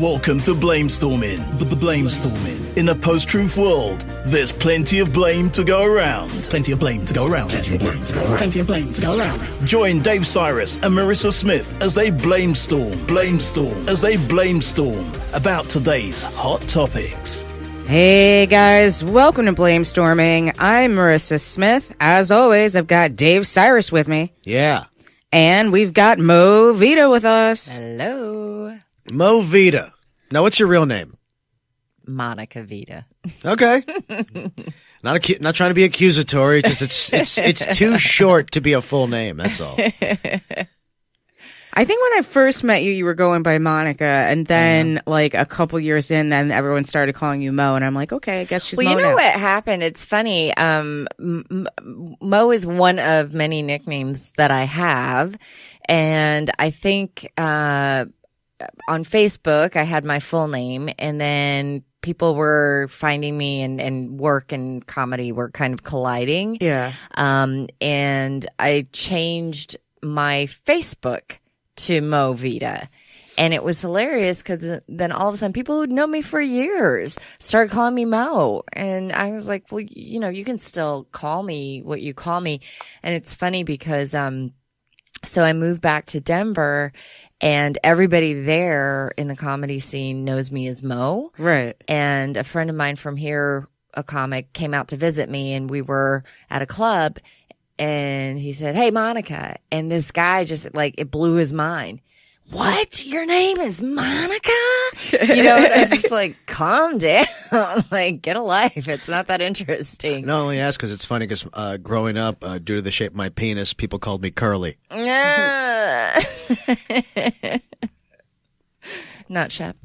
Welcome to Blamestorming. Blamestorming. In a post-truth world, there's plenty of blame to go around. Plenty of blame to go around. Plenty of blame to go around. Join Dave Sirus and Maryssa Smith as they blamestorm about today's hot topics. Hey guys, welcome to Blamestorming. I'm Maryssa Smith. As always, I've got Dave Sirus with me. Yeah. And we've got Mo Vida with us. Hello. Mo Vida. Now, what's your real name? Monica Vida. Okay. Not trying to be accusatory. Just it's too short to be a full name. That's all. I think when I first met you, you were going by Monica, and then like a couple years in, then everyone started calling you Mo, and I'm like, okay, I guess she's Mo you know now. what happened? It's funny. Mo is one of many nicknames that I have, and I think on Facebook I had my full name, and then people were finding me, and work and comedy were kind of colliding. Yeah. And I changed my Facebook to Mo Vida. And it was hilarious because then all of a sudden people who'd known me for years started calling me Mo. And I was like, well, you know, you can still call me what you call me. And it's funny because, so I moved back to Denver and everybody there in the comedy scene knows me as Mo. Right. And a friend of mine from here, a comic, came out to visit me and we were at a club. And he said, "Hey, Monica." And this guy just like, it blew his mind. What? Your name is Monica? You know, and I was just like, calm down. Like, get a life. It's not that interesting. Not only ask because it's funny because growing up, due to the shape of my penis, people called me Curly. Not Shep.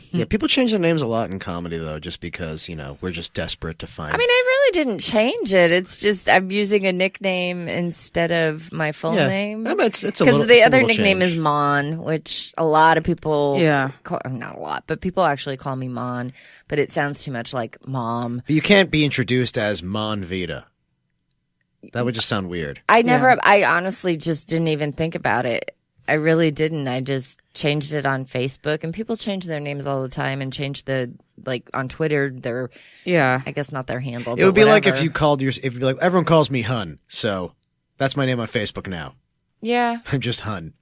Yeah, people change their names a lot in comedy, though, just because, you know, we're just desperate to find. I mean, I really didn't change it. It's just I'm using a nickname instead of my full name. Yeah, it's a because little, the it's a other little nickname change. is Mon, which a lot of people, Yeah, not a lot, but people actually call me Mon. But it sounds too much like mom. But you can't be introduced as Mon Vida. That would just sound weird. I honestly just didn't even think about it. I really didn't. I just changed it on Facebook, and people change their names all the time and change on Twitter, their, I guess not their handle. It would be like if you called if you'd be like, everyone calls me Hun, so that's my name on Facebook now. Yeah. I'm just Hun.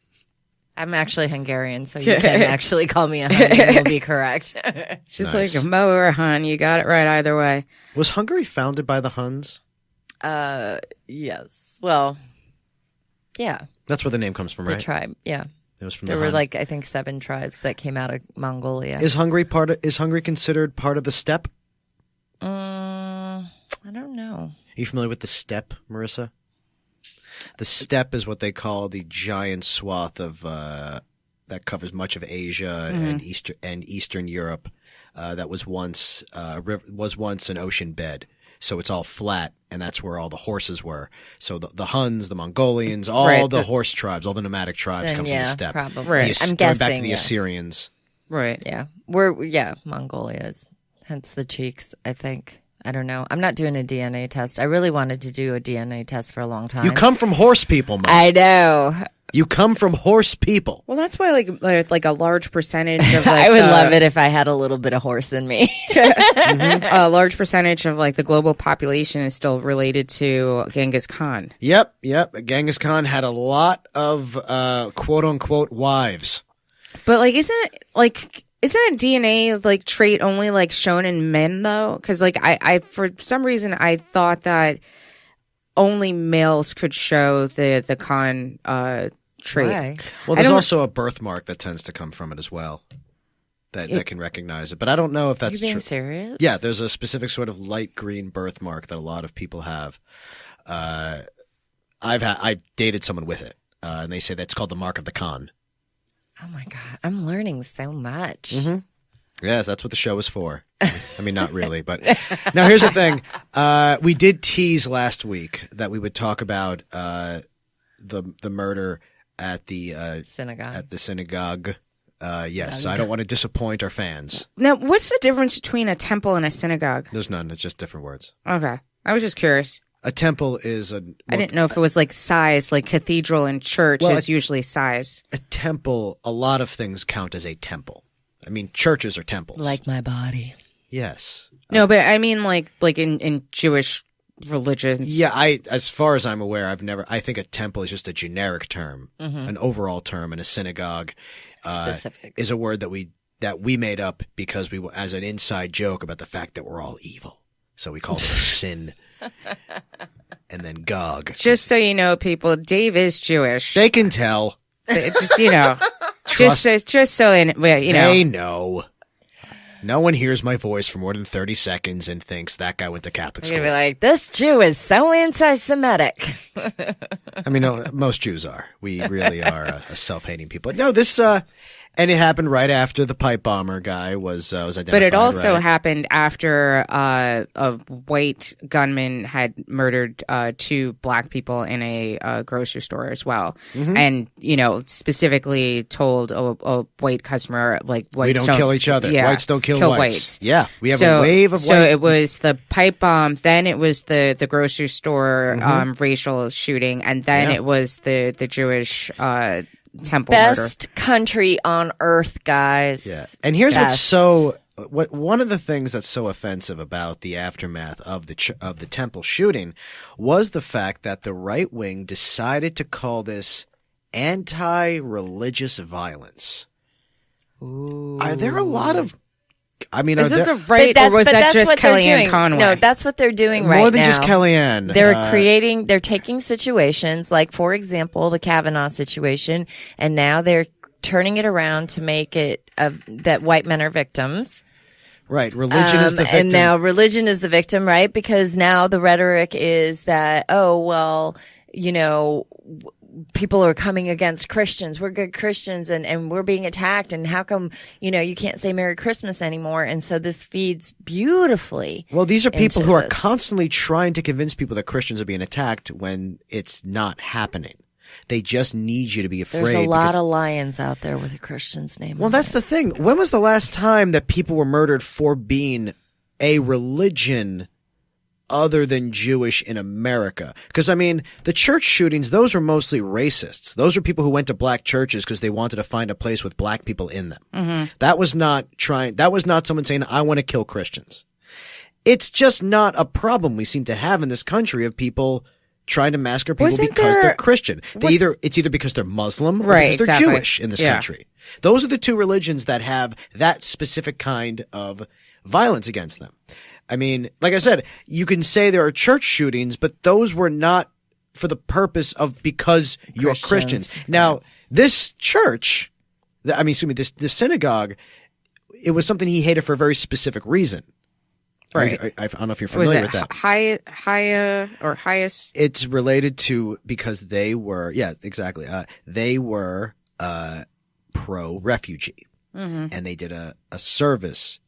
I'm actually Hungarian, so you can actually call me a Hun and you'll be correct. she's Nice. like a Mo or a Hun. You got it right either way. Was Hungary founded by the Huns? Yes. Well, yeah. That's where the name comes from, right? The tribe, yeah. It was from There the were Hun. like, I think 7 tribes that came out of Mongolia. Is Hungary considered part of the steppe? I don't know. Are you familiar with the steppe, Maryssa? The steppe is what they call the giant swath of that covers much of Asia and Eastern Europe. That was once an ocean bed. So it's all flat, and that's where all the horses were. So the Huns, the Mongolians, all the horse tribes, all the nomadic tribes come from the steppe. Probably. Right. I'm Going guessing back to the yes. Assyrians. Right. Yeah. Mongolia is, hence the cheeks, I think. I don't know. I'm not doing a DNA test. I really wanted to do a DNA test for a long time. You come from horse people, Mo. I know. You come from horse people. Well, that's why like a large percentage of I would love it if I had a little bit of horse in me. a large percentage of like the global population is still related to Genghis Khan. Yep. Genghis Khan had a lot of quote unquote wives. But like, isn't a DNA like trait only like shown in men though? Because like I for some reason I thought that only males could show the Khan trait. Why? Well, there's also a birthmark that tends to come from it as well. That can recognize it, but I don't know if that's You being true. serious? Yeah, there's a specific sort of light green birthmark that a lot of people have. I dated someone with it, and they say that's called the mark of the Khan. Oh my God. I'm learning so much. Mm-hmm. Yes, that's what the show is for. I mean, not really, but now here's the thing. We did tease last week that we would talk about the murder at the synagogue. Yes, so I don't want to disappoint our fans. Now, what's the difference between a temple and a synagogue? There's none. It's just different words. Okay, I was just curious. A temple is I didn't know if it was like size, like cathedral and church Well, is usually size. A temple, a lot of things count as a temple. I mean, churches are temples. Like my body. Yes. No, but I mean, like in Jewish religions. Yeah, as far as I'm aware, I think a temple is just a generic term, an overall term, and a synagogue Specific. is a word that we made up because as an inside joke about the fact that we're all evil. So we called it sin. And then Gog. Just so you know, people, Dave is Jewish. They can tell. Just just so They know. No one hears my voice for more than 30 seconds and thinks that guy went to Catholic You're school. going to be like, this Jew is so anti-Semitic. I mean, no, most Jews are. We really are a self-hating people. No, this, and it happened right after the pipe bomber guy was identified. But it also right? happened after a white gunman had murdered 2 black people in a grocery store as well, and specifically told a white customer like whites we don't kill each other. Yeah, Whites don't kill whites. Yeah, we have a wave of white. So it was the pipe bomb, then it was the grocery store racial shooting, and then it was the Jewish temple murder. Best country on earth, guys. Yeah. And here's one of the things that's so offensive about the aftermath of the temple shooting was the fact that the right wing decided to call this anti-religious violence. Ooh. Are there a lot of Is it the right, or was that just Kellyanne Conway? No, that's what they're doing right now. More than just Kellyanne. They're taking situations like, for example, the Kavanaugh situation, and now they're turning it around to make it that white men are victims. Right. Religion is the victim. And now religion is the victim, right? Because now the rhetoric is that, people are coming against Christians. We're good Christians and we're being attacked. And how come, you can't say Merry Christmas anymore? And so this feeds beautifully. Well, these are people who are constantly trying to convince people that Christians are being attacked when it's not happening. They just need you to be afraid. There's a lot of lions out there with a Christian's name. Well, that's the thing. When was the last time that people were murdered for being a religion other than Jewish in America? Because, I mean, the church shootings, those were mostly racists. Those were people who went to black churches because they wanted to find a place with black people in them. Mm-hmm. That was not someone saying, I want to kill Christians. It's just not a problem we seem to have in this country of people trying to massacre people because they're Christian. It's either because they're Muslim or because they're Jewish in this country. Those are the two religions that have that specific kind of violence against them. I mean, like I said, you can say there are church shootings, but those were not for the purpose of because you're Christians. Now, this church, this synagogue, it was something he hated for a very specific reason. Right. I don't know if you're familiar with that. Highest? It's related to because they were, exactly. They were pro-refugee. Mm-hmm. And they did a service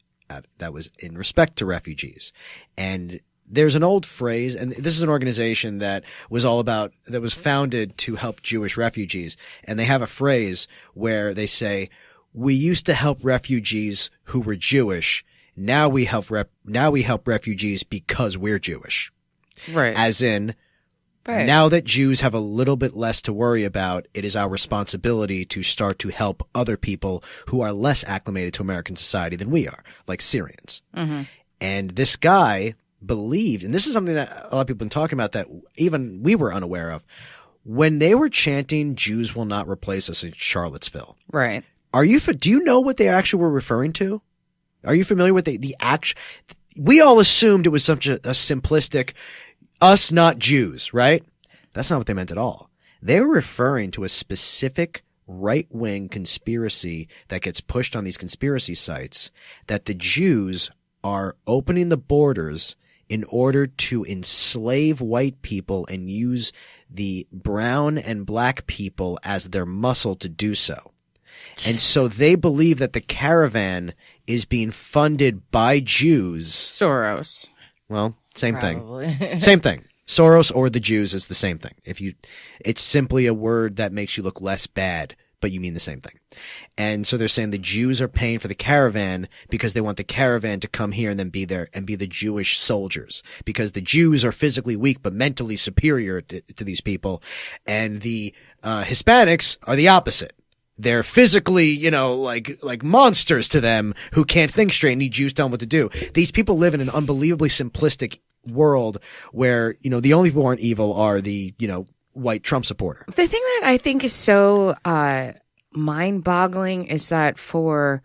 that was in respect to refugees. And there's an old phrase, and this is an organization that was founded to help Jewish refugees. And they have a phrase where they say, we used to help refugees who were Jewish. Now we help refugees because we're Jewish. Right. As in, now that Jews have a little bit less to worry about, it is our responsibility to start to help other people who are less acclimated to American society than we are, like Syrians. Mm-hmm. And this guy believed, and this is something that a lot of people have been talking about that even we were unaware of, when they were chanting, Jews will not replace us in Charlottesville. Right. Do you know what they actually were referring to? Are you familiar with the act? We all assumed it was such a simplistic, us not Jews, right? That's not what they meant at all. They were referring to a specific right-wing conspiracy that gets pushed on these conspiracy sites, that the Jews are opening the borders in order to enslave white people and use the brown and black people as their muscle to do so. And so they believe that the caravan is being funded by Jews. Soros. Well, same thing. Same thing. Soros or the Jews is the same thing. It's simply a word that makes you look less bad, but you mean the same thing. And so they're saying the Jews are paying for the caravan because they want the caravan to come here and then be there and be the Jewish soldiers, because the Jews are physically weak but mentally superior to these people, and the Hispanics are the opposite. they're physically, like monsters to them who can't think straight and need Jews tell them what to do. These people live in an unbelievably simplistic world where, the only people who aren't evil are the, white Trump supporter. The thing that I think is so mind-boggling is that for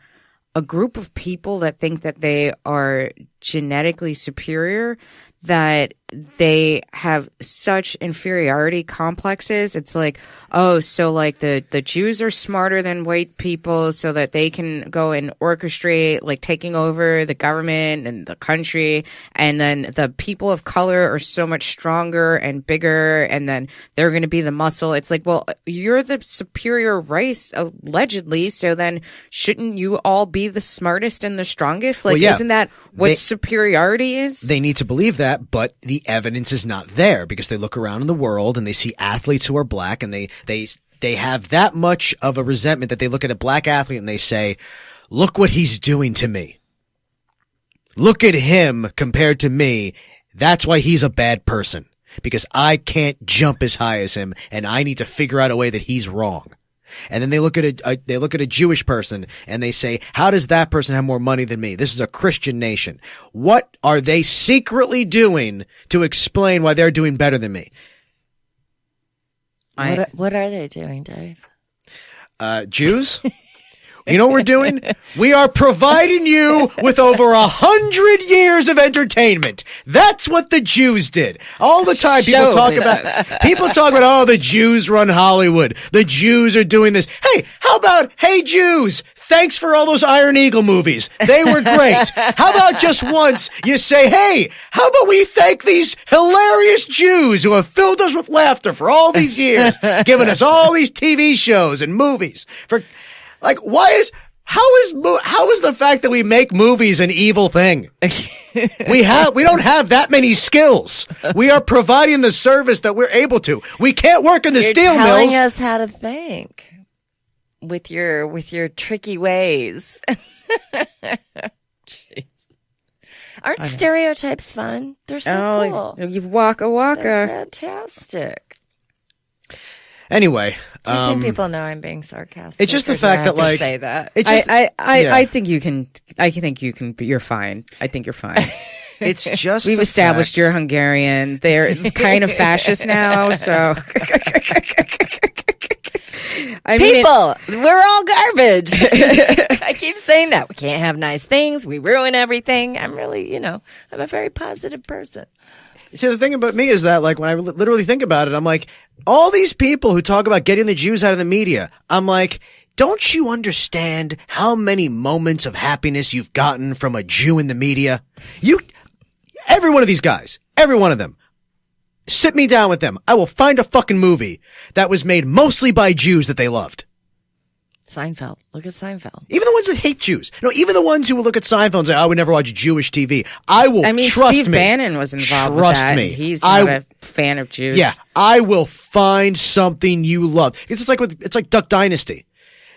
a group of people that think that they are genetically superior, that they have such inferiority complexes. It's like, oh, so like the Jews are smarter than white people so that they can go and orchestrate like taking over the government and the country. And then the people of color are so much stronger and bigger. And then they're going to be the muscle. It's like, well, you're the superior race allegedly. So then shouldn't you all be the smartest and the strongest? Like, isn't that what superiority is? They need to believe that, but the evidence is not there because they look around in the world and they see athletes who are black and they have that much of a resentment that they look at a black athlete and they say, look what he's doing to me. Look at him compared to me. That's why he's a bad person, because I can't jump as high as him and I need to figure out a way that he's wrong. And then they look at a Jewish person and they say, how does that person have more money than me? This is a Christian nation. What are they secretly doing to explain why they're doing better than me? What are they doing, Dave? Jews? You know what we're doing? We are providing you with over 100 years of entertainment. That's what the Jews did. All the time people talk about, oh, the Jews run Hollywood. The Jews are doing this. Hey, how about, hey, Jews, thanks for all those Iron Eagle movies. They were great. How about just once you say, hey, how about we thank these hilarious Jews who have filled us with laughter for all these years, giving us all these TV shows and movies for... Like, how is the fact that we make movies an evil thing? We don't have that many skills. We are providing the service that we're able to. We can't work in the steel mills. You're telling us how to think with your tricky ways. Jeez. Aren't stereotypes fun? They're so cool. You waka waka. They're fantastic. Anyway, do you think people know I'm being sarcastic? It's just the fact that, like, say that. I think you can. I think you can. You're fine. I think you're fine. It's just we've established you're Hungarian. They're kind of fascist now, so. We're all garbage. I keep saying that we can't have nice things. We ruin everything. I'm really, I'm a very positive person. See, the thing about me is that, like, when I literally think about it, I'm like, all these people who talk about getting the Jews out of the media, I'm like, don't you understand how many moments of happiness you've gotten from a Jew in the media? Every one of these guys, every one of them, sit me down with them. I will find a fucking movie that was made mostly by Jews that they loved. Seinfeld. Look at Seinfeld. Even the ones that hate Jews. No, even the ones who will look at Seinfeld and say, I would never watch Jewish TV. Trust Steve Bannon was involved with that. Me. He's not a fan of Jews. Yeah, I will find something you love. It's like Duck Dynasty.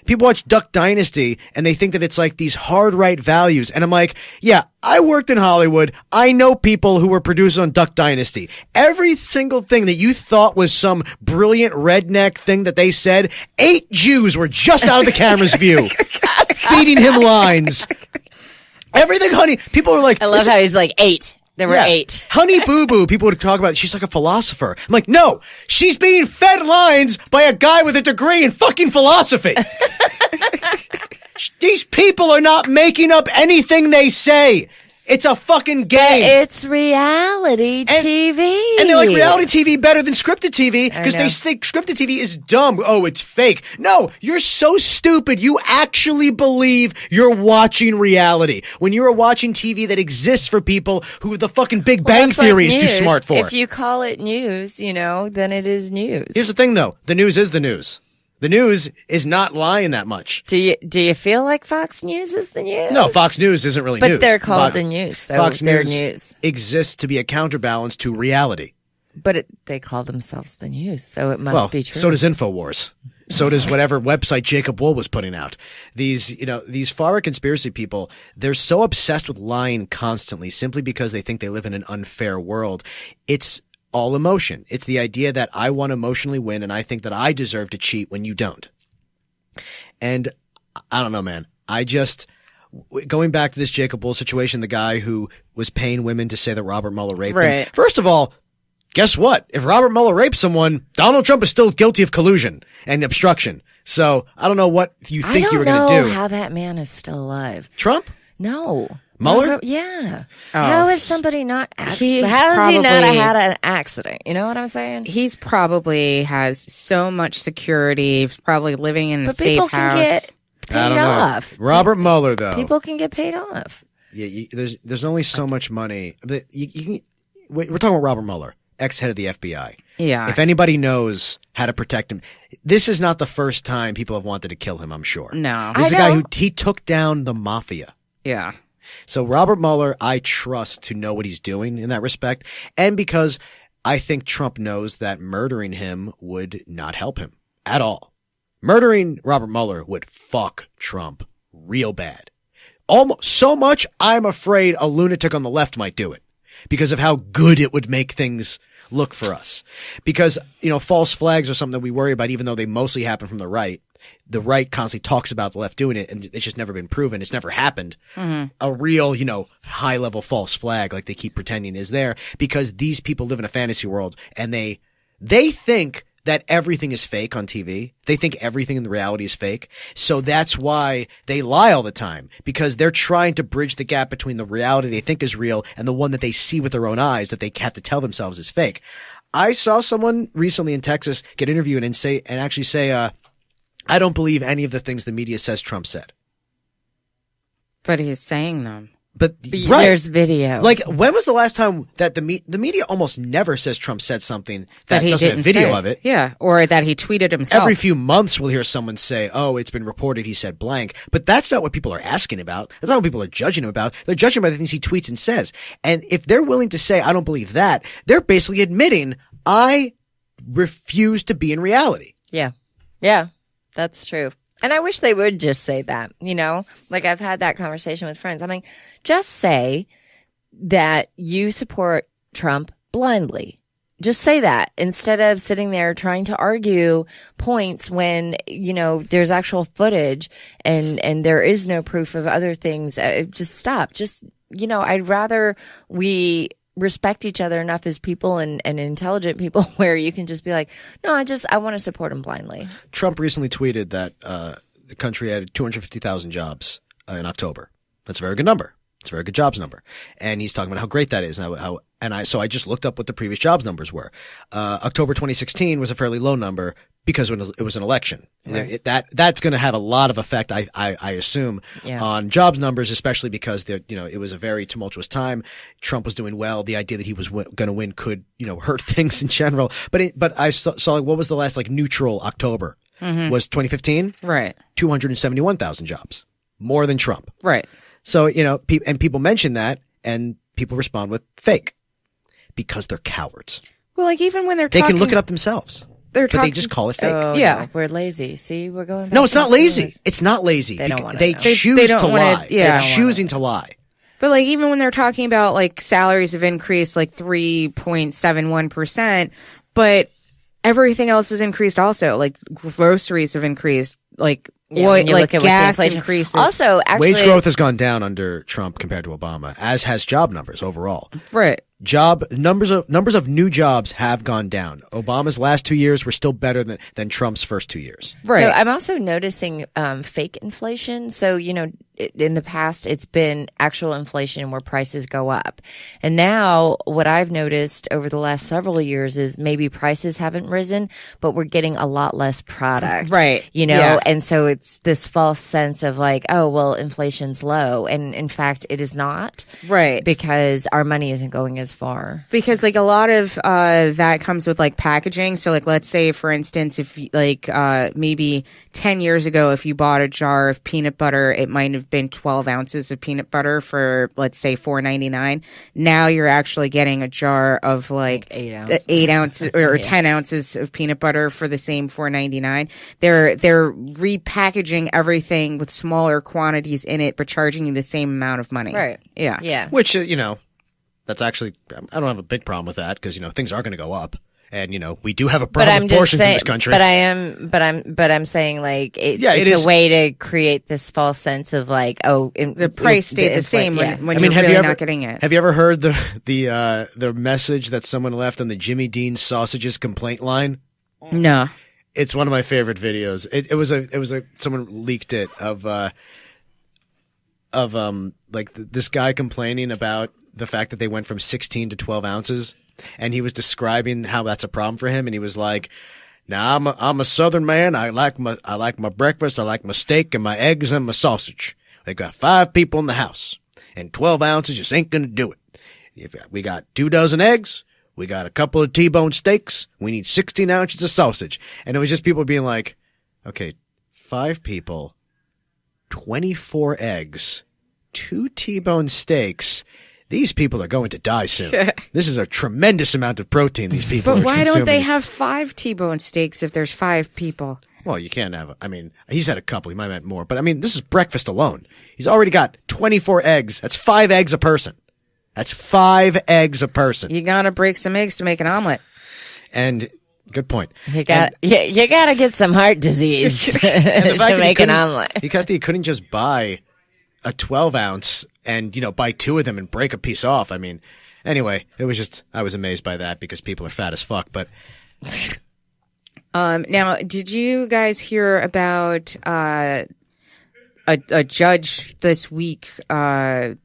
People watch Duck Dynasty and they think that it's like these hard right values. And I'm like, yeah, I worked in Hollywood. I know people who were producers on Duck Dynasty. Every single thing that you thought was some brilliant redneck thing that they said, 8 Jews were just out of the camera's view, feeding him lines. Everything, honey. People were like, I love how he's like 8. There were 8. Honey Boo Boo, people would talk about, she's like a philosopher. I'm like, no, she's being fed lines by a guy with a degree in fucking philosophy. These people are not making up anything they say. It's a fucking game. But it's reality TV. And they like reality TV better than scripted TV because they think scripted TV is dumb. Oh, it's fake. No, you're so stupid. You actually believe you're watching reality when you're watching TV that exists for people who the fucking Big Bang Theory is too smart for. If you call it news, then it is news. Here's the thing, though. The news is the news. The news is not lying that much. Do you feel like Fox News is the news? No, Fox News isn't really news. But they're called the news, so Fox they're news exists to be a counterbalance to reality. But they call themselves the news, so it must be true. So does InfoWars. So does whatever website Jacob Wool was putting out. These far-right conspiracy people, they're so obsessed with lying constantly simply because they think they live in an unfair world. It's all emotion. It's the idea that I want to emotionally win and I think that I deserve to cheat when you don't. And I don't know, man. Going back to this Jacob Bull situation, the guy who was paying women to say that Robert Mueller raped him. First of all, guess what? If Robert Mueller raped someone, Donald Trump is still guilty of collusion and obstruction. So I don't know what you think you were going to do. I don't know how that man is still alive. Trump? No. Mueller? Yeah. Oh. How is somebody not how has he not had an accident? You know what I'm saying? He's probably has so much security. He's probably living in a safe house. Can get paid off. Robert Mueller, though. People can get paid off. Yeah, there's only so much money. We're talking about Robert Mueller, ex-head of the FBI. Yeah. If anybody knows how to protect him, this is not the first time people have wanted to kill him, I'm sure. No. This is a guy he took down the mafia. Yeah. So Robert Mueller, I trust to know what he's doing in that respect. And because I think Trump knows that murdering him would not help him at all. Murdering Robert Mueller would fuck Trump real bad. Almost so much, I'm afraid a lunatic on the left might do it because of how good it would make things look for us. Because, false flags are something that we worry about, even though they mostly happen from the right. The right constantly talks about the left doing it, and it's just never been proven. It's never happened. Mm-hmm. A real, high-level false flag like they keep pretending is there because these people live in a fantasy world, and they think that everything is fake on TV. They think everything in the reality is fake. So that's why they lie all the time, because they're trying to bridge the gap between the reality they think is real and the one that they see with their own eyes that they have to tell themselves is fake. I saw someone recently in Texas get interviewed and actually say, I don't believe any of the things the media says Trump said. But he's saying them. But right. There's video. Like, when was the last time that the media almost never says Trump said something that he doesn't didn't have video say. of it? Yeah, or that he tweeted himself. Every few months we'll hear someone say, oh, it's been reported he said blank. But that's not what people are asking about. That's not what people are judging him about. They're judging by the things he tweets and says. And if they're willing to say, I don't believe that, they're basically admitting, I refuse to be in reality. Yeah. Yeah. That's true. And I wish they would just say that, like I've had that conversation with friends. I mean, just say that you support Trump blindly. Just say that instead of sitting there trying to argue points when, there's actual footage and there is no proof of other things. Just stop. Just, I'd rather we respect each other enough as people and intelligent people where you can just be like, no, I want to support him blindly. Trump recently tweeted that the country had 250,000 jobs in October. That's a very good number. It's a very good jobs number. And he's talking about how great that is. So I just looked up what the previous jobs numbers were. October 2016 was a fairly low number because it was an election. Right. That's going to have a lot of effect, I assume, on jobs numbers, especially because it was a very tumultuous time. Trump was doing well. The idea that he was going to win could, hurt things in general. But I saw what was the last neutral October? Mm-hmm. Was 2015? Right. 271,000 jobs. More than Trump. Right. So, and people mention that and people respond with fake because they're cowards. Well, even when they can look it up themselves. But they just call it fake. Oh, yeah. No, we're lazy. See, we're going back. No, it's not lazy. It's not lazy. They don't want They choose to lie. Yeah. They're choosing to lie. But even when they're talking about salaries have increased 3.71%, but everything else has increased also. Groceries have increased. Gas increases. Also, actually, wage growth has gone down under Trump compared to Obama, as has job numbers overall. Right. Job numbers of new jobs have gone down. Obama's last 2 years were still better than Trump's first 2 years. Right. So I'm also noticing fake inflation. So, in the past, it's been actual inflation where prices go up. And now what I've noticed over the last several years is maybe prices haven't risen, but we're getting a lot less product. Right. Yeah. And so it's this false sense of oh, well, inflation's low. And in fact, it is not. Right. Because our money isn't going as far. Because a lot of that comes with packaging. So let's say, for instance, if maybe 10 years ago, if you bought a jar of peanut butter, it might have been 12 ounces of peanut butter for, let's say, $4.99. Now you're actually getting a jar of 8 ounces or 10 ounces of peanut butter for the same $4.99. They're repackaging everything with smaller quantities in it, but charging you the same amount of money. Right. Yeah. Which, that's actually, I don't have a big problem with that because, things are going to go up. And, you know, we do have a But problem I'm with just abortions in saying, this country. but I'm saying like Yeah, it it's is- a way to create this false sense of like, oh, The price stayed the it's like- same yeah. when you're really not getting it. Have you ever heard the message that someone left on the Jimmy Dean sausages complaint line? No. It's one of my favorite videos. It was someone leaked it of this guy complaining about the fact that they went from 16 to 12 ounces, and he was describing how that's a problem for him, and he was like, "Now I'm a Southern man. I like my breakfast. I like my steak and my eggs and my sausage. They got 5 people in the house, and 12 ounces just ain't gonna do it. If we got 2 dozen eggs, we got a couple of T-bone steaks. We need 16 ounces of sausage." And it was just people being like, "Okay, 5 people, 24 eggs, 2 T-bone steaks." These people are going to die soon. This is a tremendous amount of protein these people But are why consuming. don't they have 5 T-bone steaks if there's 5 people? Well, you can't have I mean, he's had a couple. He might have had more. But, I mean, this is breakfast alone. He's already got 24 eggs. That's 5 eggs a person. That's 5 eggs a person. You gotta break some eggs to make an omelet. And good point. You got to get some heart disease And the fact to that make an omelet. he couldn't just buy a 12 ounce and, you know, buy 2 of them and break a piece off. I mean, anyway, I was amazed by that because people are fat as fuck. But Now, did you guys hear about a judge this week had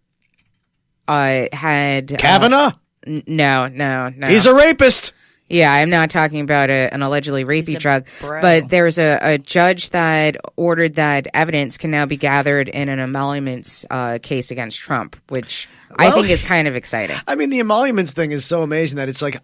Kavanaugh, no. he's a rapist. Yeah, I'm not talking about an allegedly rapey drug, bro. but there's a judge that ordered that evidence can now be gathered in an emoluments case against Trump, which I think is kind of exciting. I mean, the emoluments thing is so amazing that it's like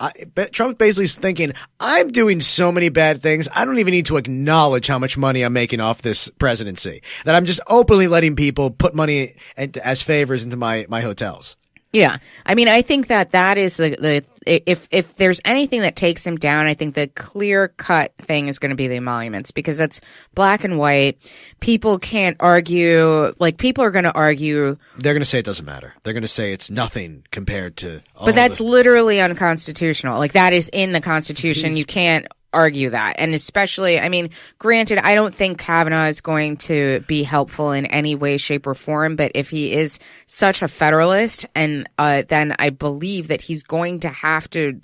Trump basically is thinking, I'm doing so many bad things, I don't even need to acknowledge how much money I'm making off this presidency. That I'm just openly letting people put money as favors into my hotels. Yeah, I mean, I think that is the if there's anything that takes him down, I think the clear cut thing is going to be the emoluments because that's black and white. People can't argue. Like people are going to argue, They're going to say it doesn't matter. They're going to say it's nothing compared to. but that's literally unconstitutional. Like that is in the Constitution. You can't argue that, and especially, I mean, granted, I don't think Kavanaugh is going to be helpful in any way, shape, or form. But if he is such a federalist, and then I believe that he's going to have to.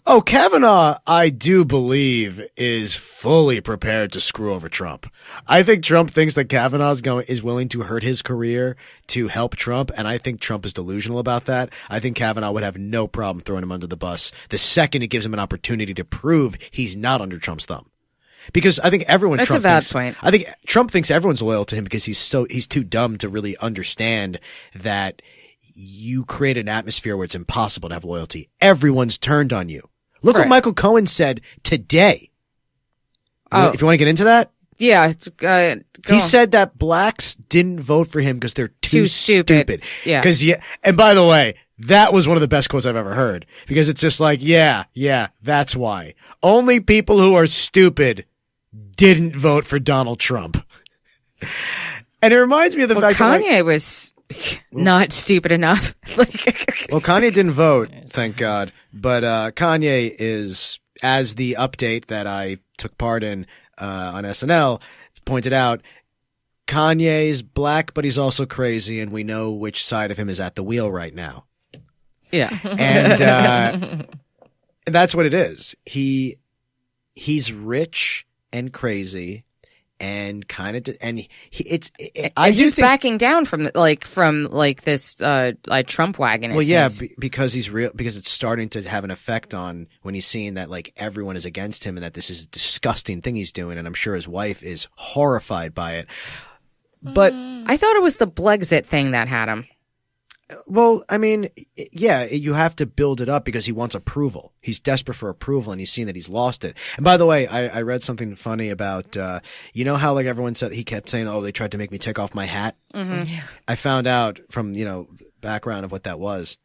Oh, Kavanaugh, I do believe, is fully prepared to screw over Trump. I think Trump thinks that Kavanaugh is willing to hurt his career to help Trump, and I think Trump is delusional about that. I think Kavanaugh would have no problem throwing him under the bus the second it gives him an opportunity to prove he's not under Trump's thumb. Because I think everyone. That's Trump a valid thinks, point. I think Trump thinks everyone's loyal to him because he's too dumb to really understand that you create an atmosphere where it's impossible to have loyalty. Everyone's turned on you. Look what Right. Michael Cohen said today. Oh. If you want to get into that, Yeah, he said that blacks didn't vote for him because they're too stupid. Yeah. And by the way, that was one of the best quotes I've ever heard because it's just like, yeah, that's why. Only people who are stupid didn't vote for Donald Trump. And it reminds me of the fact that Kanye was not stupid enough. well, Kanye didn't vote, thank God. But Kanye is, as the update that I took part in on SNL pointed out, Kanye's black, but he's also crazy, and we know which side of him is at the wheel right now. Yeah. And that's what it is. He's rich and crazy. And kind of, He's backing down from this Trump wagon. Well, yeah, because he's real. Because it's starting to have an effect on when he's seeing that like everyone is against him and that this is a disgusting thing he's doing. And I'm sure his wife is horrified by it. But I thought it was the Blexit thing that had him. well, I mean, yeah, you have to build it up because he wants approval. He's desperate for approval, and he's seen that he's lost it. And by the way, I read something funny about, you know how like everyone said, he kept saying, oh, they tried to make me take off my hat. Mm-hmm. Yeah. I found out from, background of what that was.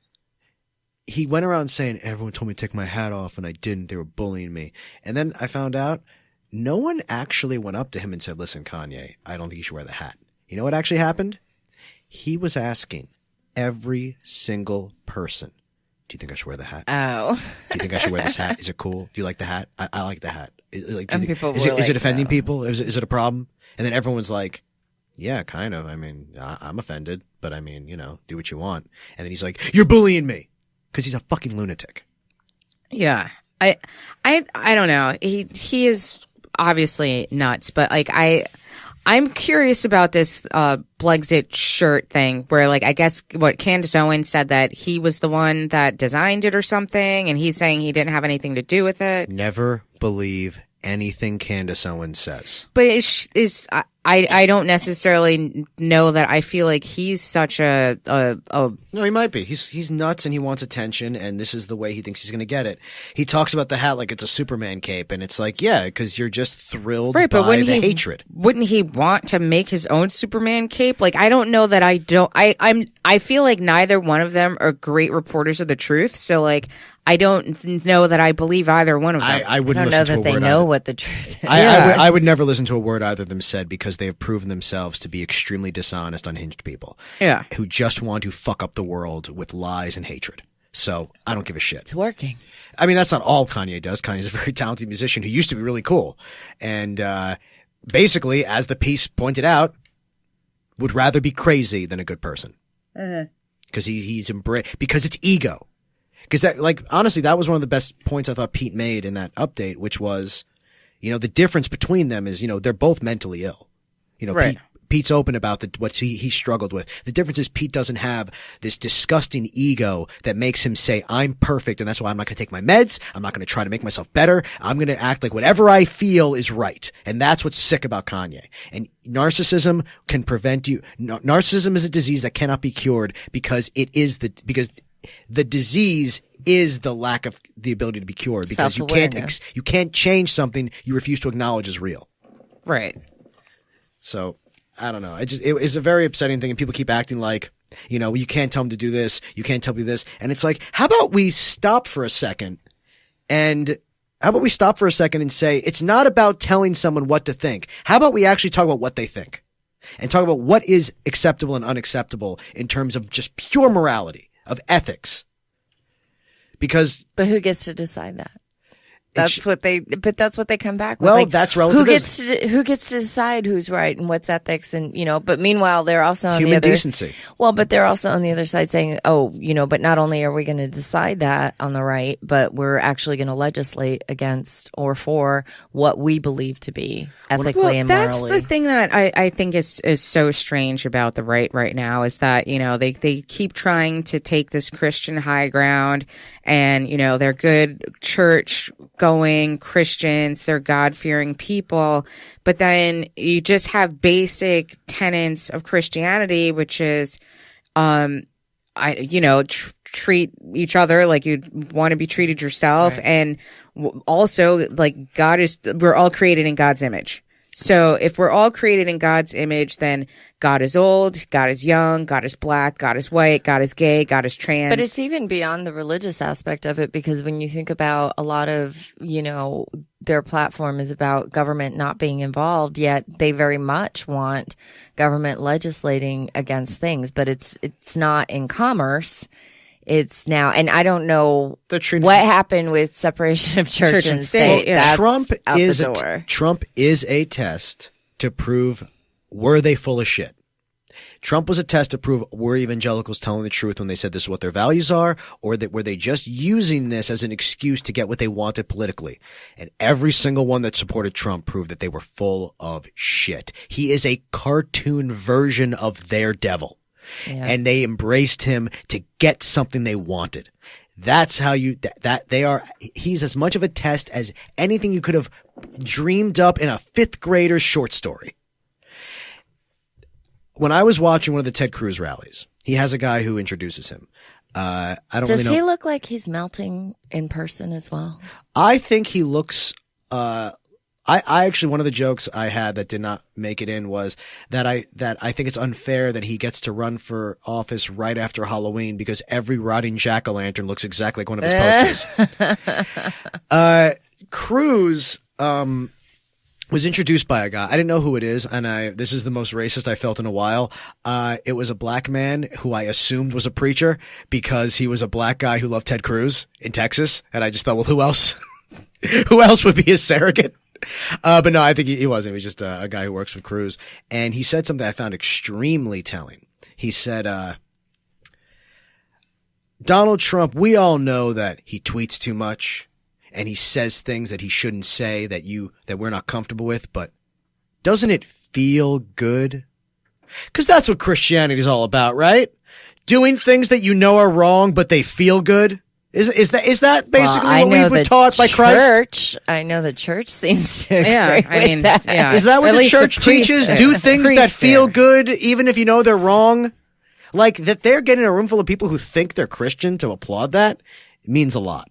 He went around saying, everyone told me to take my hat off and I didn't. They were bullying me. And then I found out no one actually went up to him and said, listen, Kanye, I don't think you should wear the hat. You know what actually happened? He was asking every single person Do you think I should wear the hat? Oh. Do you think I should wear this hat? Is it cool? Do you like the hat? I like the hat. Like, And people is were it like, offending no. people? Is it a problem? And then everyone's like, yeah, kind of. I mean, I'm offended, but I mean, do what you want. And then he's like, you're bullying me. Because he's a fucking lunatic. Yeah. I don't know. He is obviously nuts, but like I'm curious about this Blexit shirt thing where like I guess what Candace Owens said that he was the one that designed it or something, and he's saying he didn't have anything to do with it. Never believe anything Candace Owens says. But I don't necessarily know that. I feel like he's such a No, he might be. He's nuts and he wants attention, and this is the way he thinks he's going to get it. He talks about the hat like it's a Superman cape, and it's like, yeah, because you're just thrilled right, but by wouldn't the he, hatred. Wouldn't he want to make his own Superman cape? Like, I don't know that I feel like neither one of them are great reporters of the truth. So like, I don't know that I believe either one of them. I I wouldn't don't know listen to that a they word know either. what the truth is. I would never listen to a word either of them said because they have proven themselves to be extremely dishonest, unhinged people. Yeah. Who just want to fuck up the world with lies and hatred. So I don't give a shit. It's working. I mean, that's not all Kanye does. Kanye's a very talented musician who used to be really cool. And basically, as the piece pointed out, would rather be crazy than a good person. Because he's because it's ego. Because that, like, honestly, that was one of the best points I thought Pete made in that update, which was, the difference between them is, they're both mentally ill. Right. Pete's open about what he struggled with. The difference is Pete doesn't have this disgusting ego that makes him say, I'm perfect, and that's why I'm not going to take my meds. I'm not going to try to make myself better. I'm going to act like whatever I feel is right. And that's what's sick about Kanye. And narcissism can prevent you. Narcissism is a disease that cannot be cured because the disease is the lack of the ability to be cured because you can't change something you refuse to acknowledge as real. Right. So I don't know. It's a very upsetting thing, and people keep acting like, you can't tell them to do this, you can't tell me this, and it's like, how about we stop for a second and say it's not about telling someone what to think. How about we actually talk about what they think and talk about what is acceptable and unacceptable in terms of just pure morality, of ethics. But who gets to decide that? That's what they come back with. Well, like, that's relative. Who gets to decide who's right and what's ethics and, but meanwhile, they're also on human the other decency. Well, but they're also on the other side saying, but not only are we going to decide that on the right, but we're actually going to legislate against or for what we believe to be ethically and morally. That's the thing that I think is so strange about the right now is that, they keep trying to take this Christian high ground and, they're good church going Christians, they're God-fearing people, but then you just have basic tenets of Christianity, which is, treat each other like you'd want to be treated yourself, right. And also like we're all created in God's image. So if we're all created in God's image, then God is old, God is young, God is black, God is white, God is gay, God is trans. But it's even beyond the religious aspect of it, because when you think about a lot of, their platform is about government not being involved, yet they very much want government legislating against things, but it's not in commerce. It's now, and I don't know what happened with separation of church and state. Well, That's Trump out is the door. Trump is a test to prove were they full of shit. Trump was a test to prove were evangelicals telling the truth when they said this is what their values are, or that were they just using this as an excuse to get what they wanted politically. And every single one that supported Trump proved that they were full of shit. He is a cartoon version of their devil. Yeah. And they embraced him to get something they wanted. That's how he's as much of a test as anything you could have dreamed up in a fifth grader's short story. When I was watching one of the Ted Cruz rallies, he has a guy who introduces him. I don't Does really know. he look like he's melting in person as well? I think he looks, I actually, one of the jokes I had that did not make it in was that I think it's unfair that he gets to run for office right after Halloween because every rotting jack-o'-lantern looks exactly like one of his posters. Cruz, was introduced by a guy. I didn't know who it is, and this is the most racist I felt in a while. It was a black man who I assumed was a preacher because he was a black guy who loved Ted Cruz in Texas, and I just thought, well, who else? Who else would be his surrogate? But no, I think he wasn't. He was just a guy who works with Cruz, and he said something I found extremely telling. He said, Donald Trump, we all know that he tweets too much. And he says things that he shouldn't say that we're not comfortable with, but doesn't it feel good? Because that's what Christianity is all about, right? Doing things that you know are wrong, but they feel good. Is that basically what we were taught by Christ? I know the church seems to. Yeah, I mean, that. Yeah. Is that what the church teaches? Do things that feel good, even if you know they're wrong. Like that, they're getting a room full of people who think they're Christian to applaud that. It means a lot.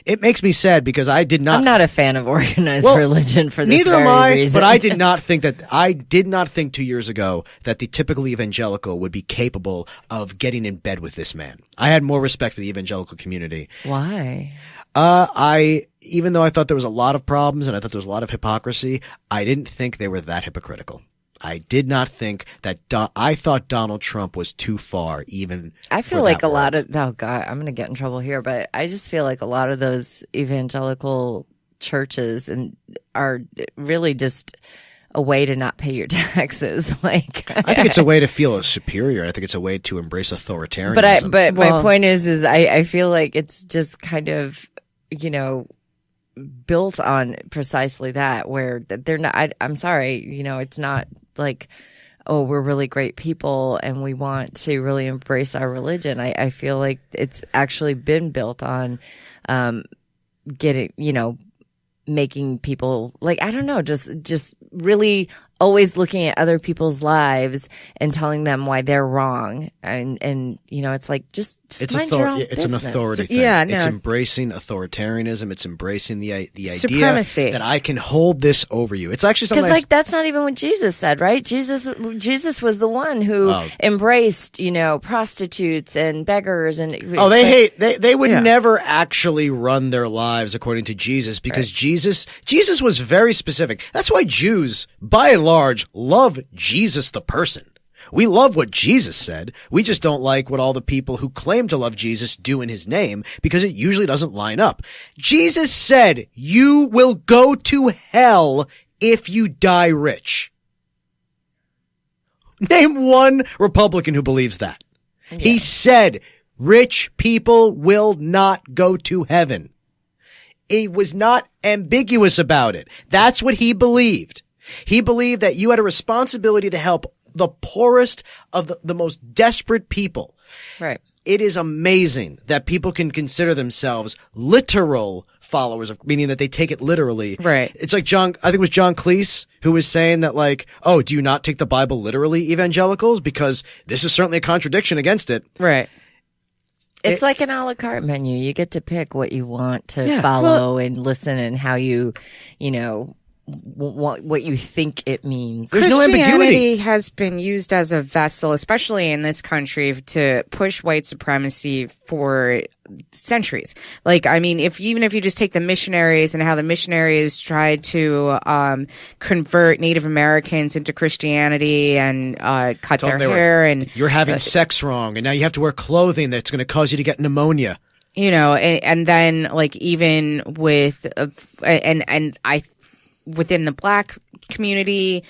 It makes me sad because I did not. I'm not a fan of organized religion for this neither very am I, reason. but I did not think 2 years ago that the typical evangelical would be capable of getting in bed with this man. I had more respect for the evangelical community. Why? Even though I thought there was a lot of problems and I thought there was a lot of hypocrisy, I didn't think they were that hypocritical. I did not think that. I thought Donald Trump was too far, even. I feel like a lot of. Oh God, I'm going to get in trouble here, but I just feel like a lot of those evangelical churches are really just a way to not pay your taxes. Like, I think it's a way to feel superior. I think it's a way to embrace authoritarianism. But my point is I feel like it's just kind of, built on precisely that, where they're not. I'm sorry, it's not like, oh, we're really great people and we want to really embrace our religion. I feel like it's actually been built on getting, making people like, I don't know, just really always looking at other people's lives and telling them why they're wrong. And it's like, just mind your own it's an business. authority thing. Yeah, no. It's embracing authoritarianism. It's embracing the idea Supremacy. that I can hold this over you. It's actually something because that's not even what Jesus said, right? Jesus was the one who embraced, prostitutes and beggars and they would never actually run their lives according to Jesus because Jesus was very specific. That's why Jews, by and large, love Jesus the person. We love what Jesus said. We just don't like what all the people who claim to love Jesus do in his name because it usually doesn't line up. Jesus said, you will go to hell if you die rich. Name one Republican who believes that. Yeah. He said, rich people will not go to heaven. He was not ambiguous about it. That's what he believed. He believed that you had a responsibility to help the poorest of the most desperate people. Right. It is amazing that people can consider themselves literal followers of, meaning that they take it literally. Right. It's like I think it was John Cleese who was saying that like, oh, do you not take the Bible literally, evangelicals? Because this is certainly a contradiction against it. Right. It's like an a la carte menu. You get to pick what you want to follow and listen and how you what you think it means. There's no ambiguity. Christianity has been used as a vessel, especially in this country, to push white supremacy for centuries. Like, I mean, even if you just take the missionaries and how the missionaries tried to convert Native Americans into Christianity and cut their hair, and you're having sex wrong, and now you have to wear clothing that's going to cause you to get pneumonia. And then like even with within the black community,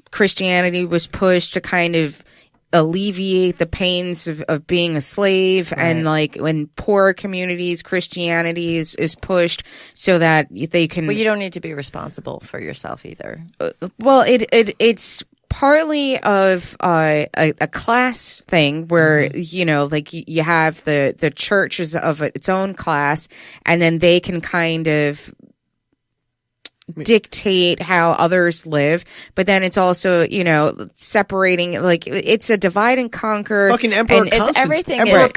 Christianity was pushed to kind of alleviate the pains of being a slave. Right. And like when poor communities, Christianity is pushed so that they can. But you don't need to be responsible for yourself either. Well, it's partly of a class thing where, like you have the church is of its own class, and then they can kind of dictate how others live, but then it's also separating, like it's a divide and conquer. Fucking Emperor Constantine.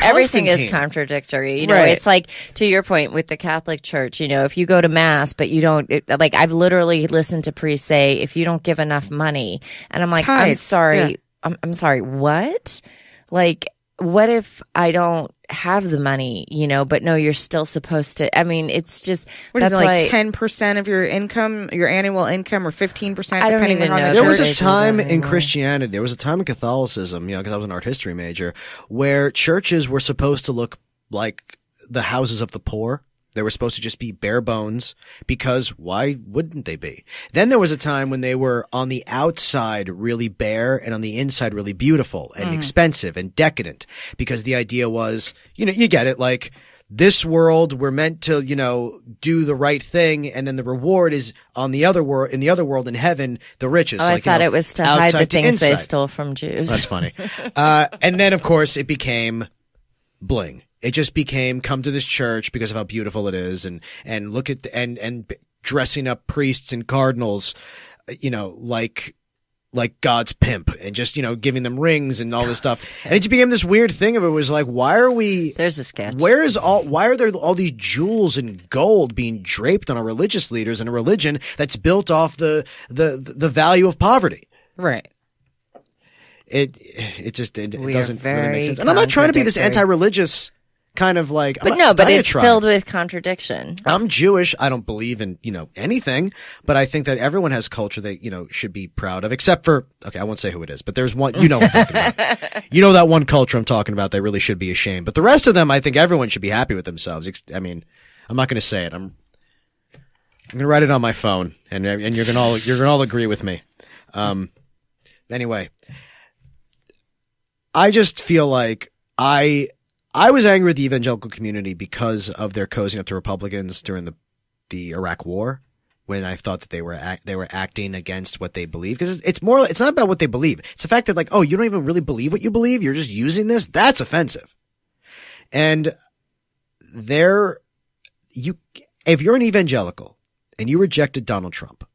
Everything is contradictory. Right. It's like, to your point with the Catholic Church, if you go to mass but you don't, like I've literally listened to priests say, if you don't give enough money, and I'm like, I'm sorry, what? Like, what if I don't have the money, but no, you're still supposed to. I mean, it's just, What is that's it, why like 10% of your income, your annual income, or 15%, I don't depending even on know. the There church? was They a do time that in anymore. Christianity, there was a time in Catholicism, because I was an art history major, where churches were supposed to look like the houses of the poor. They were supposed to just be bare bones, because why wouldn't they be? Then there was a time when they were on the outside really bare and on the inside really beautiful and expensive and decadent, because the idea was, you get it, like this world, we're meant to, do the right thing, and then the reward is on the other world, in heaven, the riches. I thought it was to hide the things they stole from Jews. That's funny. And then, of course, it became bling. It just became come to this church because of how beautiful it is, and look at and dressing up priests and cardinals, like God's pimp, and just giving them rings and all this stuff. And it just became this weird thing of it was like, why are we? There's a sketch. Why are there all these jewels and gold being draped on our religious leaders in a religion that's built off the value of poverty? Right. It doesn't really make sense. And I'm not trying to be this contradictory. anti-religious kind of like, But it's filled with contradiction. I'm Jewish. I don't believe in, anything, but I think that everyone has culture that, should be proud of, except for, okay, I won't say who it is, but there's one, what I'm talking about. That one culture I'm talking about, they really should be ashamed. But the rest of them, I think everyone should be happy with themselves. I mean, I'm not going to say it. I'm going to write it on my phone, and you're going to all agree with me. Anyway, I just feel like I was angry with the evangelical community because of their cozying up to Republicans during the Iraq War, when I thought that they were acting against what they believe. Because it's not about what they believe. It's the fact that, like, oh, you don't even really believe what you believe. You're just using this. That's offensive. And if you're an evangelical and you rejected Donald Trump,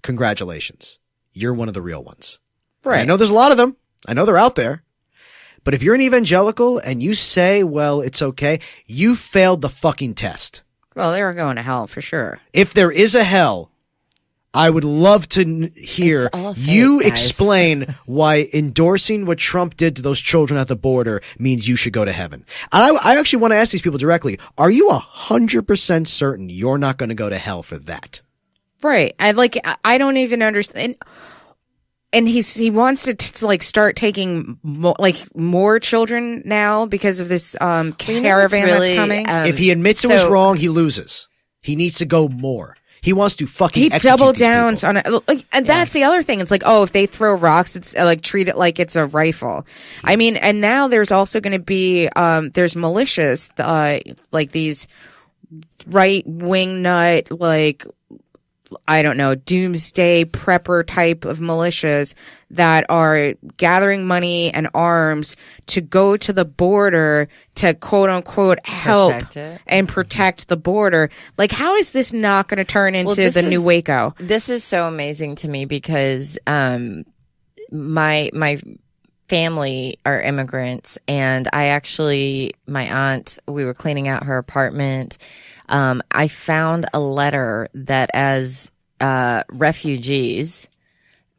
congratulations. You're one of the real ones. Right. And I know there's a lot of them. I know they're out there. But if you're an evangelical and you say, well, it's okay, you failed the fucking test. Well, they were going to hell for sure. If there is a hell, I would love to hear It's all fake, you guys. explain why endorsing what Trump did to those children at the border means you should go to heaven. And I actually want to ask these people directly, are you 100% certain you're not going to go to hell for that? Right. I don't even understand. And he wants to like start taking more children now because of this caravan that's coming. If he admits it was wrong, he loses. He needs to go more. He wants to fucking he execute double these downs people. on it, and that's the other thing. It's like, oh, if they throw rocks, it's like treat it like it's a rifle. I mean, and now there's also going to be there's militias like these right wing nut like. I don't know, doomsday prepper type of militias that are gathering money and arms to go to the border to quote unquote help and protect the border. Like, how is this not going to turn into the new Waco? This is so amazing to me because my family are immigrants, and my aunt, we were cleaning out her apartment. I found a letter that as refugees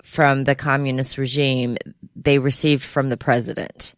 from the communist regime, they received from the president,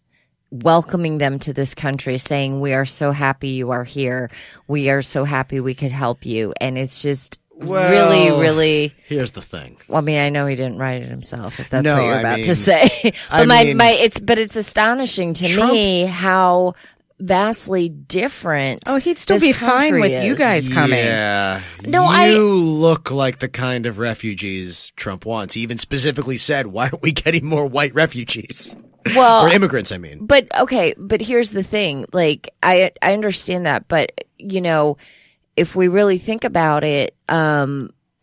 welcoming them to this country, saying, we are so happy you are here. We are so happy we could help you. And it's just really, really. Here's the thing. Well, I mean, I know he didn't write it himself, if that's No, what you're I about mean- to say. But I it's astonishing to Trump- me how vastly different. Oh, he'd still this be fine country with you is. guys coming. Yeah. No, you look like the kind of refugees Trump wants. He even specifically said, why aren't we getting more white refugees? Well, Or immigrants, I mean. But okay, but here's the thing. Like, I understand that, but if we really think about it,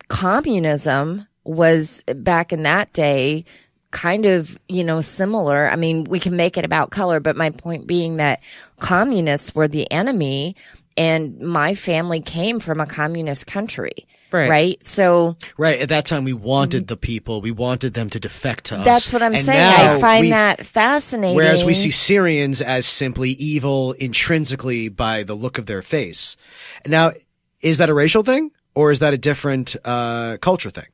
communism was back in that day kind of, similar. I mean, we can make it about color, but my point being that communists were the enemy, and my family came from a communist country. Right. So. Right. At that time, we wanted the people. We wanted them to defect to us. That's what I'm And saying. now I find that fascinating. Whereas we see Syrians as simply evil intrinsically by the look of their face. Now, is that a racial thing, or is that a different culture thing?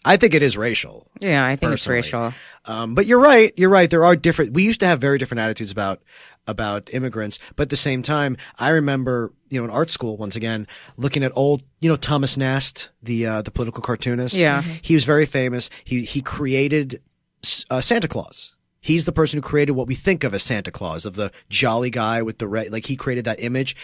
I think it is racial. Yeah, I think personally. it's racial. But you're right. You're right. There are different. We used to have very different attitudes about immigrants, but at the same time, I remember, in art school, once again, looking at old, Thomas Nast, the political cartoonist. Yeah. He was very famous. He created Santa Claus. He's the person who created what we think of as Santa Claus, of the jolly guy with the red. Like, he created that image.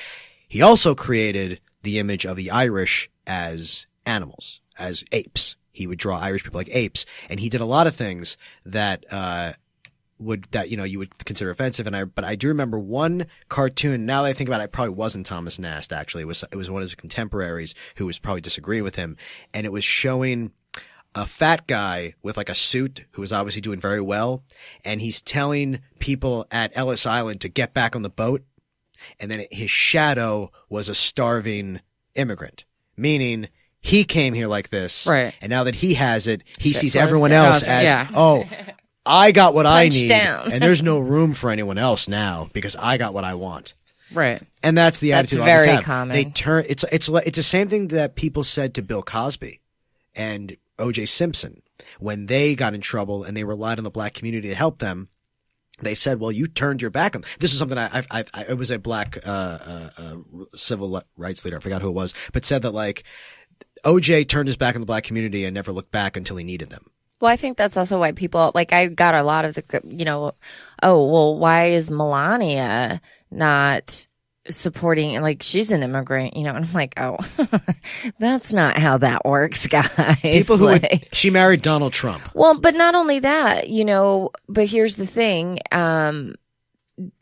He also created the image of the Irish as animals, as apes. He would draw Irish people like apes, and he did a lot of things that you would consider offensive. But I do remember one cartoon. Now that I think about it, it probably wasn't Thomas Nast. Actually, it was one of his contemporaries who was probably disagreeing with him, and it was showing a fat guy with like a suit who was obviously doing very well, and he's telling people at Ellis Island to get back on the boat, and then his shadow was a starving immigrant, meaning he came here like this, right? And now that he has it, he sees everyone else as, I got what I need, and there's no room for anyone else now because I got what I want. Right. And that's the attitude. That's very have. common. They turn. It's the same thing that people said to Bill Cosby and O.J. Simpson when they got in trouble and they relied on the black community to help them. They said, "Well, you turned your back on." This is something it was a black civil rights leader. I forgot who it was, but said that like O.J. turned his back on the black community and never looked back until he needed them. Well, I think that's also why people, like, I got a lot of the, why is Melania not supporting, like, she's an immigrant, and I'm like, that's not how that works, guys. People who she married Donald Trump. Well, but not only that, but here's the thing,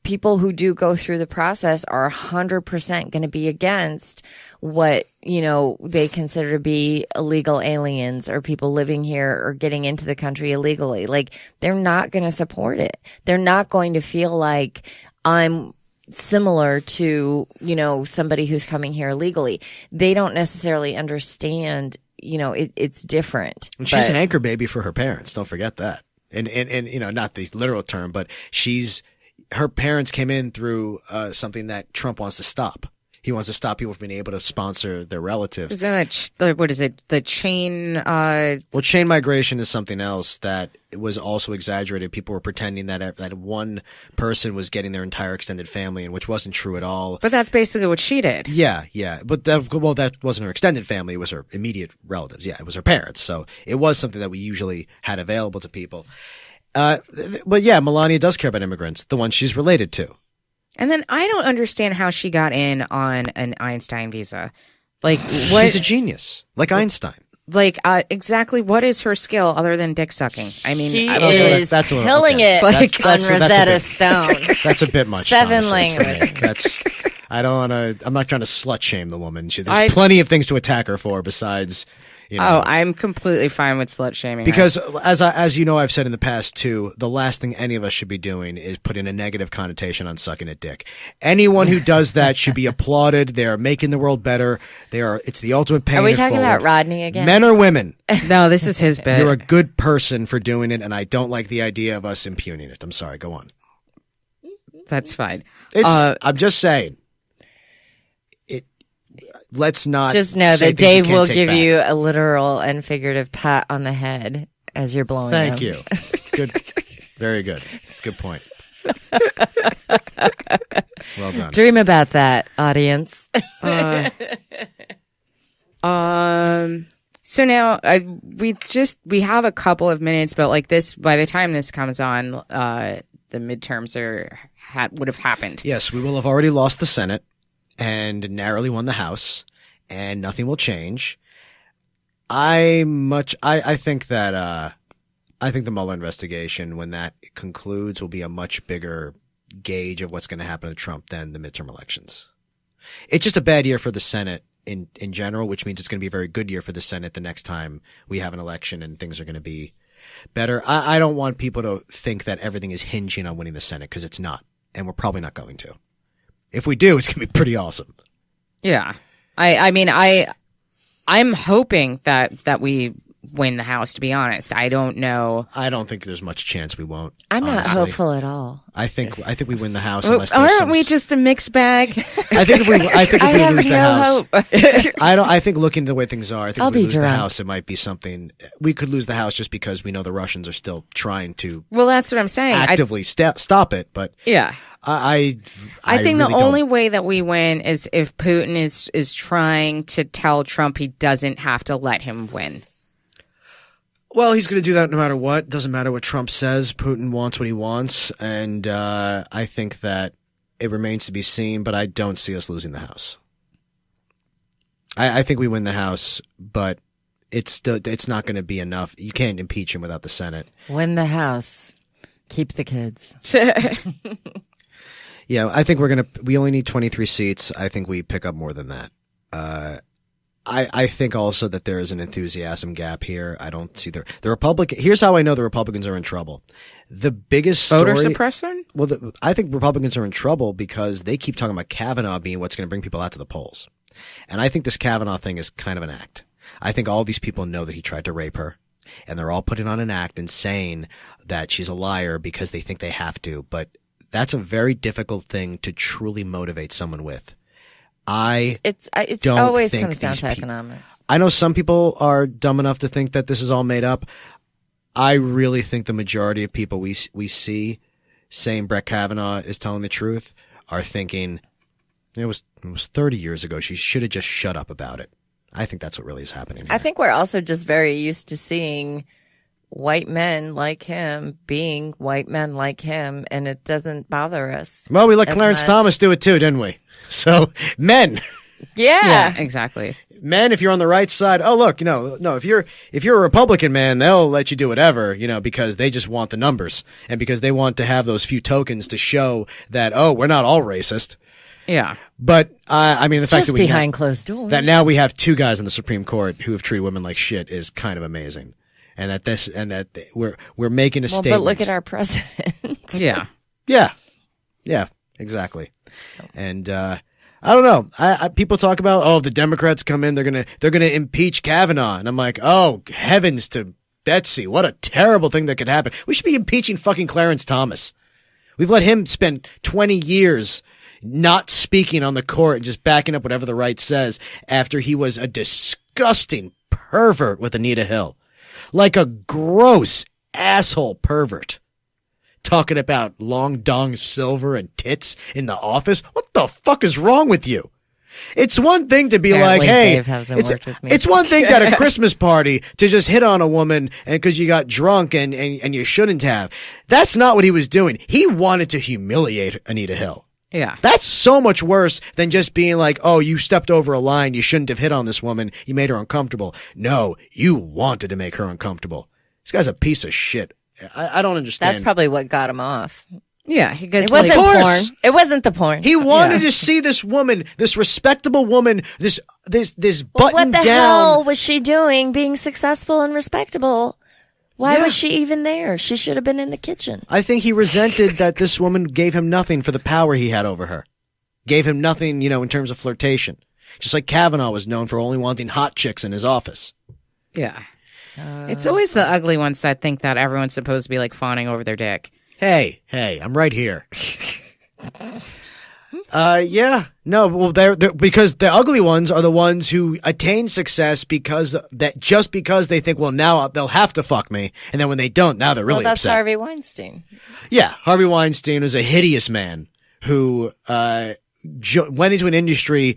people who do go through the process are 100% going to be against what, they consider to be illegal aliens or people living here or getting into the country illegally. Like, they're not going to support it. They're not going to feel like I'm similar to, somebody who's coming here illegally. They don't necessarily understand, it's different. And she's an anchor baby for her parents. Don't forget that. And not the literal term, but her parents came in through something that Trump wants to stop. He wants to stop people from being able to sponsor their relatives. Isn't that what is it? The chain? Well, chain migration is something else that was also exaggerated. People were pretending that one person was getting their entire extended family, and which wasn't true at all. But that's basically what she did. Yeah. But that wasn't her extended family. It was her immediate relatives. Yeah, it was her parents. So it was something that we usually had available to people. But yeah, Melania does care about immigrants, the ones she's related to. And then I don't understand how she got in on an Einstein visa. Like, what? She's a genius, like Einstein. Like, exactly what is her skill other than dick sucking? I mean, she I don't know. is killing it on Rosetta Stone. That's a bit much. 7 languages. I'm not trying to slut shame the woman. There's plenty of things to attack her for besides. I'm completely fine with slut shaming because her. As you know, I've said in the past too, the last thing any of us should be doing is putting a negative connotation on sucking a dick. Anyone who does that should be applauded. They are making the world better. It's the ultimate paying it forward. Are we talking about Rodney again? Men or women? No, this is his bit. You're a good person for doing it, and I don't like the idea of us impugning it. I'm sorry. Go on. That's fine. I'm just saying. Let's not just know that Dave will give you a literal and figurative pat on the head as you're blowing Thank him. you. Good. Very good. It's a good point. Well done. Dream about that, audience. So now we have a couple of minutes, but like this, by the time this comes on, the midterms would have happened. Yes, we will have already lost the Senate and narrowly won the House, and nothing will change. I think that I think the Mueller investigation, when that concludes, will be a much bigger gauge of what's going to happen to Trump than the midterm elections. It's just a bad year for the Senate in general, which means it's going to be a very good year for the Senate the next time we have an election and things are going to be better. I don't want people to think that everything is hinging on winning the Senate, because it's not, and we're probably not going to. If we do, it's going to be pretty awesome. Yeah. I'm hoping that we win the House, to be honest. I don't know. I don't think there's much chance we won't. I'm not honestly. hopeful at all. I think we win the House unless there's Aren't some... we just a mixed bag? I think if we lose the House, hope. I think looking at the way things are, I think I'll if we be lose the drunk. House, it might be something. We could lose the House just because we know the Russians are still trying to Well, that's what I'm saying. actively stop it. But Yeah. I think really the only don't. way that we win is if Putin is trying to tell Trump he doesn't have to let him win. Well, he's going to do that no matter what. Doesn't matter what Trump says. Putin wants what he wants, and I think that it remains to be seen. But I don't see us losing the House. I think we win the House, but it's not going to be enough. You can't impeach him without the Senate. Win the House. Keep the kids. Yeah, I think we only need 23 seats. I think we pick up more than that. I think also that there is an enthusiasm gap here. I don't see the Republican. Here's how I know the Republicans are in trouble. The biggest story, Voter suppression? Well, I think Republicans are in trouble because they keep talking about Kavanaugh being what's going to bring people out to the polls. And I think this Kavanaugh thing is kind of an act. I think all these people know that he tried to rape her. And they're all putting on an act and saying that she's a liar because they think they have to. But that's a very difficult thing to truly motivate someone with. It's don't always think comes down these to pe- economics. I know some people are dumb enough to think that this is all made up. I really think the majority of people we see saying Brett Kavanaugh is telling the truth are thinking it was 30 years ago. She should have just shut up about it. I think that's what really is happening here. I think we're also just very used to seeing white men like him being white men like him, and it doesn't bother us. Well, we let as Clarence much. Thomas do it too, didn't we? So men. Yeah. Exactly. Men, if you're on the right side, oh look, no, if you're a Republican man, they'll let you do whatever, because they just want the numbers and because they want to have those few tokens to show that we're not all racist. Yeah. But I mean, the fact Just that behind closed doors. that now we have two guys in the Supreme Court who have treated women like shit is kind of amazing, and that we're making a statement. But look at our president. Yeah. Yeah, exactly. And I don't know. I people talk about the Democrats come in, they're gonna impeach Kavanaugh, and I'm like, oh heavens to Betsy, what a terrible thing that could happen. We should be impeaching fucking Clarence Thomas. We've let him spend 20 years not speaking on the court and just backing up whatever the right says after he was a disgusting pervert with Anita Hill. Like a gross asshole pervert. Talking about long dong silver and tits in the office. What the fuck is wrong with you? It's one thing to be Apparently like, hey, Dave hasn't worked with me. it's one thing at a Christmas party to just hit on a woman and because you got drunk and you shouldn't have. That's not what he was doing. He wanted to humiliate Anita Hill. Yeah. That's so much worse than just being like, oh, you stepped over a line. You shouldn't have hit on this woman. You made her uncomfortable. No, you wanted to make her uncomfortable. This guy's a piece of shit. I don't understand. That's probably what got him off. Yeah. Because It wasn't Of course. porn. It wasn't the porn. He wanted to see this woman, this respectable woman, this Well, button what the down. hell was she doing being successful and respectable? Why was she even there? She should have been in the kitchen. I think he resented that this woman gave him nothing for the power he had over her. Gave him nothing, in terms of flirtation. Just like Kavanaugh was known for only wanting hot chicks in his office. Yeah. It's always the ugly ones that think that everyone's supposed to be like fawning over their dick. Hey, I'm right here. Yeah. No, well, they're because the ugly ones are the ones who attain success because they think, well, now they'll have to fuck me. And then when they don't, now they're really Well, that's upset. Harvey Weinstein. Yeah. Harvey Weinstein was a hideous man who, went into an industry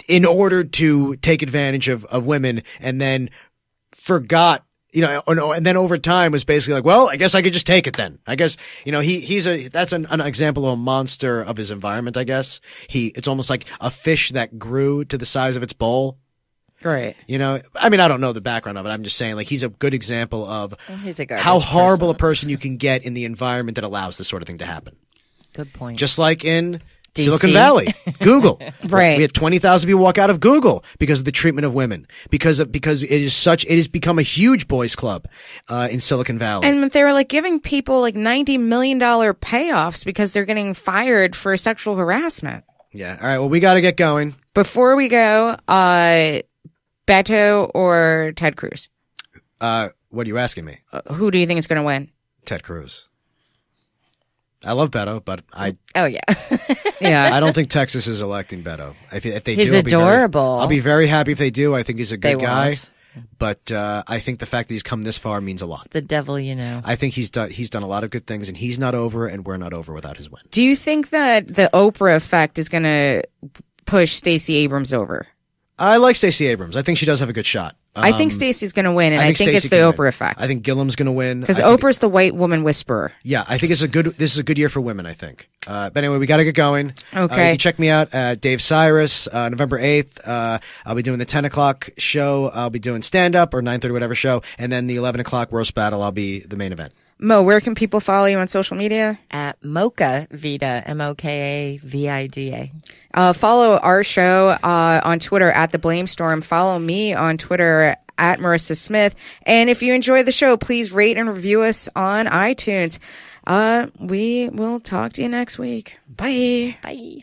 in order to take advantage of women and then forgot, and then over time was basically like, well, I guess I could just take it then. I guess, that's an example of a monster of his environment, I guess. It's almost like a fish that grew to the size of its bowl. Right. I mean, I don't know the background of it. I'm just saying, like, he's a good example of He's a garbage how horrible person. a person you can get in the environment that allows this sort of thing to happen. Good point. Just like in DC. Silicon Valley, Google. Right. We had 20,000 people walk out of Google because of the treatment of women. Because it has become a huge boys club in Silicon Valley. And they were like giving people like $90 million payoffs because they're getting fired for sexual harassment. Yeah. All right. Well, we got to get going. Before we go, Beto or Ted Cruz? What are you asking me? Who do you think is going to win? Ted Cruz. I love Beto, but Oh yeah. Yeah. I don't think Texas is electing Beto. If they He's do, adorable. I'll be very happy if they do. I think he's a good They guy. won't. But I think the fact that he's come this far means a lot. The devil, you know. I think he's done a lot of good things, and he's not over, and we're not over without his win. Do you think that the Oprah effect is going to push Stacey Abrams over? I like Stacey Abrams. I think she does have a good shot. I think Stacey's going to win, and I think it's Stacey the can Oprah win. effect. I think Gillum's going to win. Because I think- Oprah's the white woman whisperer. Yeah, I think this is a good year for women, I think. But anyway, we got to get going. Okay. You can check me out at Dave Cyrus, November 8th. I'll be doing the 10 o'clock show. I'll be doing stand-up or 9:30, whatever show. And then the 11 o'clock roast battle, I'll be the main event. Mo, where can people follow you on social media? At Mocha Vida, MOKAVIDA. Follow our show on Twitter at The Blamestorm. Follow me on Twitter at Maryssa Smith. And if you enjoy the show, please rate and review us on iTunes. We will talk to you next week. Bye. Bye.